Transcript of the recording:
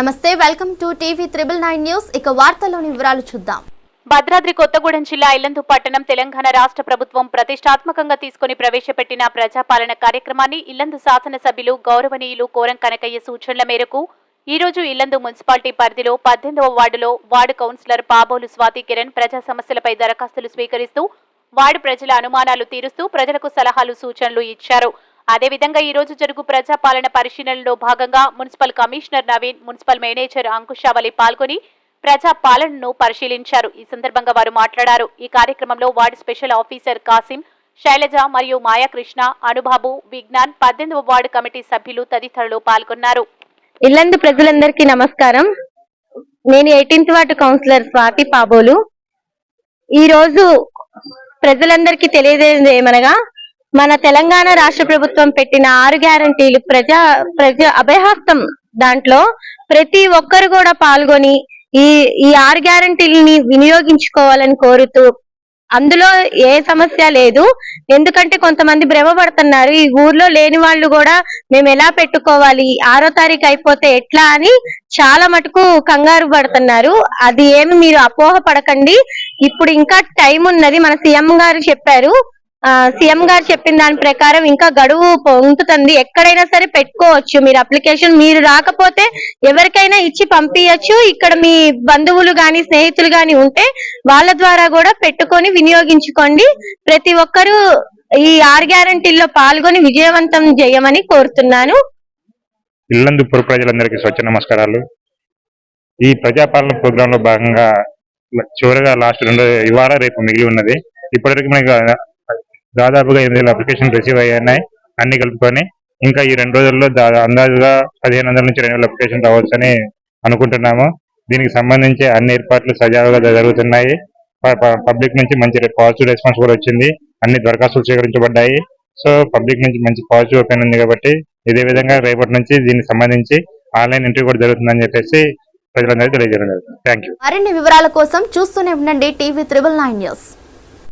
నమస్తే, welcome to TV 999 news. ఇక వార్తల్లోని వివరాలు చూద్దాం. భద్రాద్రి కొత్తగూడెం జిల్లా ఇల్లందు పట్టణం తెలంగాణ రాష్ట్ర ప్రభుత్వం ప్రతిష్టాత్మకంగా తీసుకుని ప్రవేశపెట్టిన ప్రజాపాలన కార్యక్రమాన్ని ఇల్లందు శాసనసభ్యులు గౌరవనీయులు కోరం కనకయ్య సూచనల మేరకు ఈ రోజు ఇల్లందు మున్సిపాలిటీ పరిధిలో 18వ వార్డులో వార్డు కౌన్సిలర్ పాబోలు స్వాతి కిరణ్ ప్రజా సమస్యలపై దరఖాస్తులు స్వీకరిస్తూ వార్డు ప్రజల అనుమానాలు తీరుస్తూ ప్రజలకు సలహాలు సూచనలు ఇచ్చారు. అదేవిధంగా ఈ రోజు జరుగు ప్రజాపాలన పరిశీలనలో భాగంగా municipal commissioner Naveen, municipal manager Ankushavali పాల్గొని ప్రజా పాలనను పరిశీలించారు. ఈ సందర్భంగా వారు మాట్లాడారు. ఈ కార్యక్రమంలో ward special officer Kasim, Shailaja మరియు మాయాకృష్ణ, అనుబాబు, విజ్ఞాన్, 18వ వార్డు కమిటీ సభ్యులు తదితరులు పాల్గొన్నారు. ఇల్లందు ప్రజలందరికీ నమస్కారం. నేను 18th ward councillor Swathi Pabolu. ఈ రోజు ప్రజలందరికీ తెలియజేది ఏమనగా, మన తెలంగాణ రాష్ట్ర ప్రభుత్వం పెట్టిన 6 గ్యారంటీలు ప్రజా అభయహస్తం దాంట్లో ప్రతి ఒక్కరు కూడా పాల్గొని ఈ 6 గ్యారంటీలని వినియోగించుకోవాలని కోరుతూ, అందులో ఏ సమస్య లేదు. ఎందుకంటే కొంతమంది భ్రమపడుతున్నారు, ఈ ఊర్లో లేని వాళ్ళు కూడా మేము ఎలా పెట్టుకోవాలి, 6వ తారీఖు అయిపోతే ఎట్లా అని చాలా మటుకు కంగారు పడుతున్నారు. అది ఏమి మీరు అపోహ పడకండి. ఇప్పుడు ఇంకా టైం ఉన్నది. మన సీఎం గారు చెప్పారు. సీఎం గారు చెప్పిన దాని ప్రకారం ఇంకా గడువు ఉంటుంది. ఎక్కడైనా సరే పెట్టుకోవచ్చు మీరు అప్లికేషన్. మీరు రాకపోతే ఎవరికైనా ఇచ్చి పంపించచ్చు. ఇక్కడ మీ బంధువులు గాని స్నేహితులు గాని ఉంటే వాళ్ళ ద్వారా కూడా పెట్టుకొని వినియోగించుకోండి. ప్రతి ఒక్కరూ ఈ 6 గ్యారంటీల్లో పాల్గొని విజయవంతం చేయమని కోరుతున్నాను. ఇల్లందు పుర ప్రజలందరికీ స్వచ్ఛ నమస్కారాలు. ఈ ప్రజాపాలన ప్రోగ్రామ్ లో భాగంగా చివరిగా లాస్ట్ 2 ఇవాళ రేపు మిగిలి ఉన్నది. ఇప్పటివరకు మనకి దాదాపుగా 8,000 అప్లికేషన్ రిసీవ్ అయ్యాయి. అన్ని కలుపుకొని ఇంకా ఈ 2 రోజుల్లో అందాజుగా 1,500 నుంచి 2,000 అప్లికేషన్ రావచ్చని అనుకుంటున్నాము. దీనికి సంబంధించి అన్ని ఏర్పాట్లు సజావుగా జరుగుతున్నాయి. పబ్లిక్ నుంచి మంచి పాజిటివ్ రెస్పాన్స్ కూడా వచ్చింది. అన్ని దరఖాస్తులు స్వీకరించబడ్డాయి. సో పబ్లిక్ నుంచి మంచి పాజిటివ్ ఒపీనియన్ ఉంది. కాబట్టి ఇదే విధంగా రేపటి నుంచి దీనికి సంబంధించి ఆన్లైన్ ఇంటర్వ్యూ కూడా జరుగుతుందని చెప్పేసి ప్రజలందరికీ తెలియజేయడం జరుగుతుంది. Thank you. మరిన్ని వివరాల కోసం చూస్తూనే ఉండండి టీవీ 999 న్యూస్.